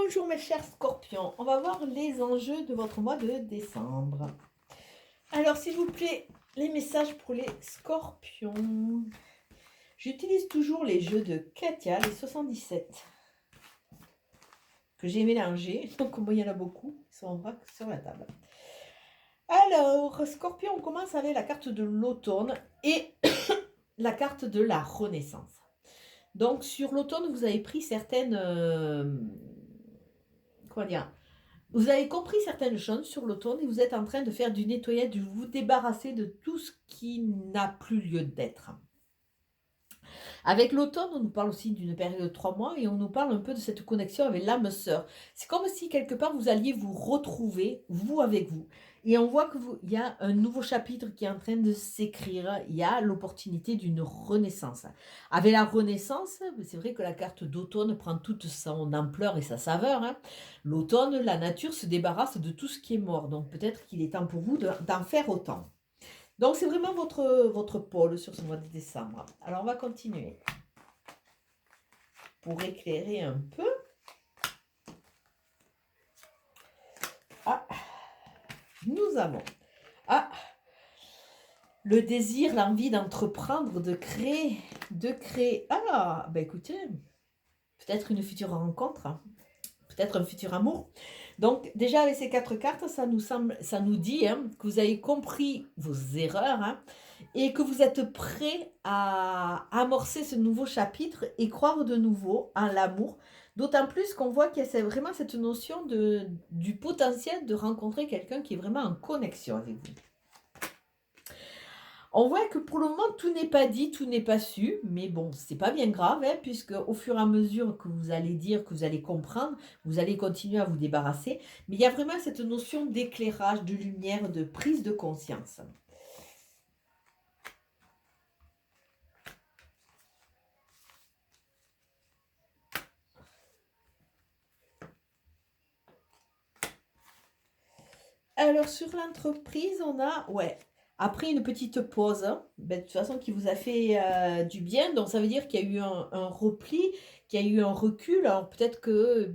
Bonjour mes chers scorpions, on va voir les enjeux de votre mois de décembre. Alors s'il vous plaît, les messages pour les scorpions. J'utilise toujours les jeux de Katia, les 77, que j'ai mélangés, donc comme il y en a beaucoup, ils sont en vrac sur la table. Alors, scorpion, on commence avec la carte de l'automne et la carte de la renaissance. Donc sur l'automne, vous avez pris certaines... comment dire, vous avez compris certaines choses sur l'automne et vous êtes en train de faire du nettoyage, de vous débarrasser de tout ce qui n'a plus lieu d'être. Avec l'automne, on nous parle aussi d'une période de 3 mois et on nous parle un peu de cette connexion avec l'âme sœur. C'est comme si quelque part vous alliez vous retrouver, vous avec vous. Et on voit qu'il y a un nouveau chapitre qui est en train de s'écrire. Il y a l'opportunité d'une renaissance. Avec la renaissance, c'est vrai que la carte d'automne prend toute son ampleur et sa saveur, hein. L'automne, la nature se débarrasse de tout ce qui est mort. Donc peut-être qu'il est temps pour vous d'en faire autant. Donc c'est vraiment votre pôle sur ce mois de décembre. Alors on va continuer. Pour éclairer un peu. Ah, nous avons le désir, l'envie d'entreprendre, de créer. Ah, ben écoutez, peut-être une future rencontre, hein, peut-être un futur amour. Donc déjà avec ces 4 cartes, ça nous dit hein, que vous avez compris vos erreurs hein, et que vous êtes prêt à amorcer ce nouveau chapitre et croire de nouveau en l'amour. D'autant plus qu'on voit qu'il y a vraiment cette notion du potentiel de rencontrer quelqu'un qui est vraiment en connexion avec vous. On voit que pour le moment, tout n'est pas dit, tout n'est pas su, mais bon, c'est pas bien grave, hein, puisque au fur et à mesure que vous allez dire, que vous allez comprendre, vous allez continuer à vous débarrasser. Mais il y a vraiment cette notion d'éclairage, de lumière, de prise de conscience. Alors, sur l'entreprise, on a, après une petite pause, de toute façon, qui vous a fait du bien. Donc, ça veut dire qu'il y a eu un repli, qu'il y a eu un recul. Alors, peut-être que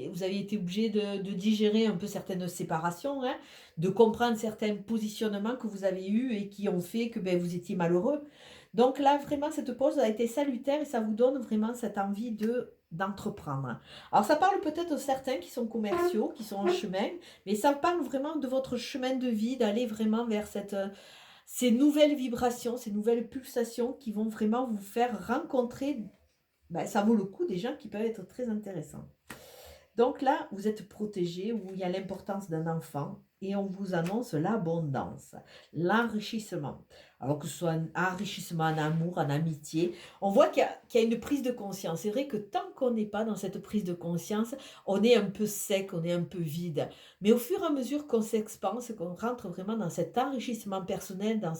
vous avez été obligé de digérer un peu certaines séparations, hein, de comprendre certains positionnements que vous avez eus et qui ont fait que vous étiez malheureux. Donc là, vraiment, cette pause a été salutaire et ça vous donne vraiment cette envie d'entreprendre. Alors, ça parle peut-être de certains qui sont commerciaux, qui sont en chemin, mais ça parle vraiment de votre chemin de vie, d'aller vraiment vers ces nouvelles vibrations, ces nouvelles pulsations qui vont vraiment vous faire rencontrer, ça vaut le coup, des gens qui peuvent être très intéressants. Donc là, vous êtes protégé, où il y a l'importance d'un enfant et on vous annonce l'abondance, l'enrichissement. Alors que ce soit un enrichissement en amour, en amitié, on voit qu'il y a une prise de conscience. C'est vrai que tant qu'on n'est pas dans cette prise de conscience, on est un peu sec, on est un peu vide. Mais au fur et à mesure qu'on s'expanse, qu'on rentre vraiment dans cet enrichissement personnel, dans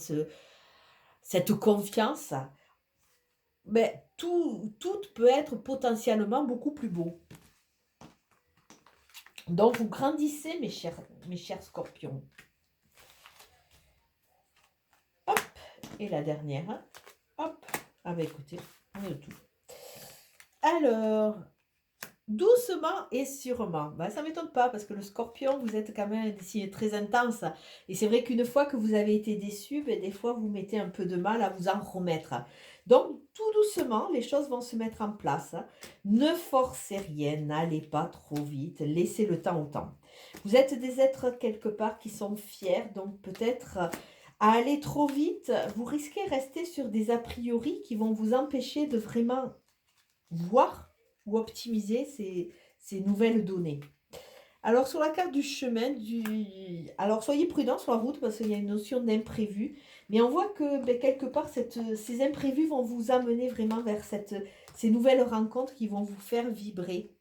cette confiance, tout peut être potentiellement beaucoup plus beau. Donc, vous grandissez, mes chers scorpions. Hop, et la dernière. Hop, ah ben écoutez, on a tout. Alors, doucement et sûrement. Ça ne m'étonne pas parce que le scorpion, vous êtes quand même un signe très intense. Et c'est vrai qu'une fois que vous avez été déçu, des fois, vous mettez un peu de mal à vous en remettre. Donc, tout doucement, les choses vont se mettre en place. Ne forcez rien, n'allez pas trop vite, laissez le temps au temps. Vous êtes des êtres quelque part qui sont fiers, donc peut-être à aller trop vite, vous risquez de rester sur des a priori qui vont vous empêcher de vraiment voir ou optimiser ces nouvelles données. Alors, sur la carte du chemin, alors soyez prudents sur la route parce qu'il y a une notion d'imprévu. Mais on voit que quelque part, ces imprévus vont vous amener vraiment vers ces nouvelles rencontres qui vont vous faire vibrer.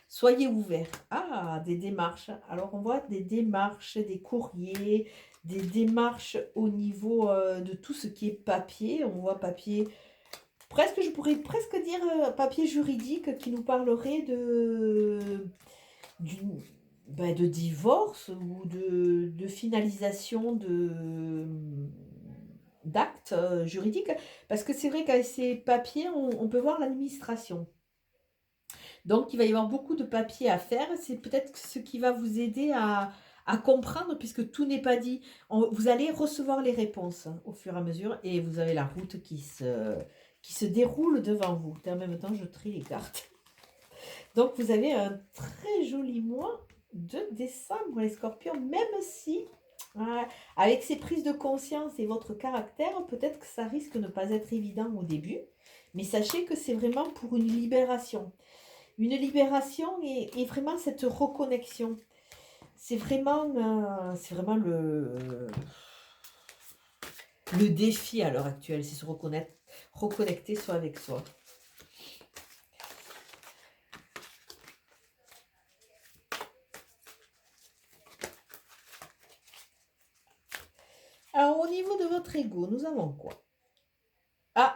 Soyez ouverts. Ah, des démarches. Alors, on voit des démarches, des courriers, des démarches au niveau de tout ce qui est papier. On voit papier... Presque, je pourrais presque dire papier juridique qui nous parlerait de divorce ou de finalisation d'actes juridiques. Parce que c'est vrai qu'avec ces papiers, on peut voir l'administration. Donc, il va y avoir beaucoup de papier à faire. C'est peut-être ce qui va vous aider à comprendre, puisque tout n'est pas dit. Vous allez recevoir les réponses au fur et à mesure, et vous avez la route qui se déroule devant vous. Et en même temps, je trie les cartes. Donc, vous avez un très joli mois de décembre, les scorpions, même si, avec ces prises de conscience et votre caractère, peut-être que ça risque de ne pas être évident au début. Mais sachez que c'est vraiment pour une libération. Une libération et vraiment cette reconnexion. C'est vraiment le défi à l'heure actuelle, c'est se reconnecter soi avec soi. Alors, au niveau de votre ego, nous avons quoi? Ah,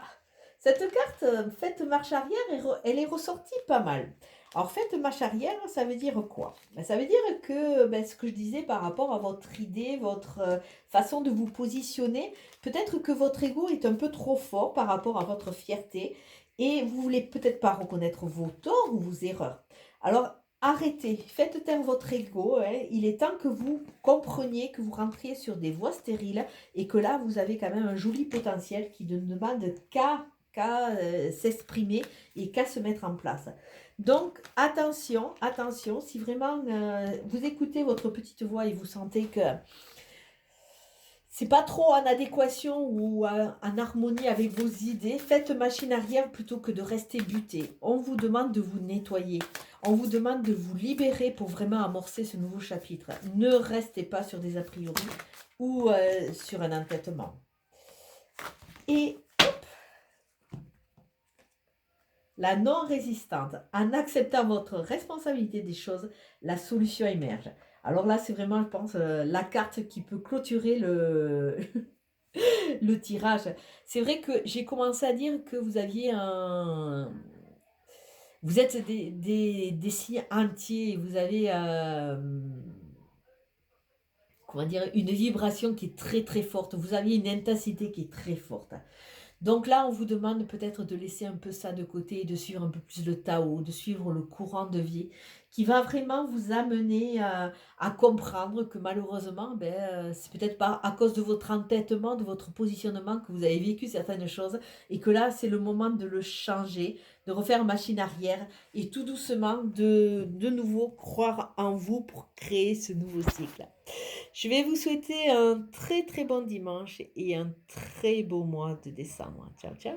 cette carte, faites marche arrière, elle est ressortie pas mal. Alors, faites marche arrière, ça veut dire quoi? Ça veut dire que, ce que je disais par rapport à votre idée, votre façon de vous positionner, peut-être que votre ego est un peu trop fort par rapport à votre fierté et vous voulez peut-être pas reconnaître vos torts ou vos erreurs. Alors, arrêtez, faites taire votre ego, hein. Il est temps que vous compreniez que vous rentriez sur des voies stériles et que là, vous avez quand même un joli potentiel qui ne demande qu'à s'exprimer et qu'à se mettre en place. Donc, attention, attention, si vraiment vous écoutez votre petite voix et vous sentez que c'est pas trop en adéquation ou en harmonie avec vos idées, faites machine arrière plutôt que de rester buté. On vous demande de vous nettoyer. On vous demande de vous libérer pour vraiment amorcer ce nouveau chapitre. Ne restez pas sur des a priori ou sur un entêtement. Et la non-résistante, en acceptant votre responsabilité des choses, la solution émerge. Alors là, c'est vraiment, je pense, la carte qui peut clôturer le tirage. C'est vrai que j'ai commencé à dire que vous aviez un... Vous êtes des signes entiers, vous avez comment dire, une vibration qui est très très forte, vous avez une intensité qui est très forte. Donc là, on vous demande peut-être de laisser un peu ça de côté et de suivre un peu plus le Tao, de suivre le courant de vie qui va vraiment vous amener à comprendre que malheureusement, c'est peut-être pas à cause de votre entêtement, de votre positionnement que vous avez vécu certaines choses et que là, c'est le moment de le changer, de refaire machine arrière et tout doucement de nouveau croire en vous pour créer ce nouveau cycle. Je vais vous souhaiter un très très bon dimanche et un très beau mois de décembre. Ciao, ciao.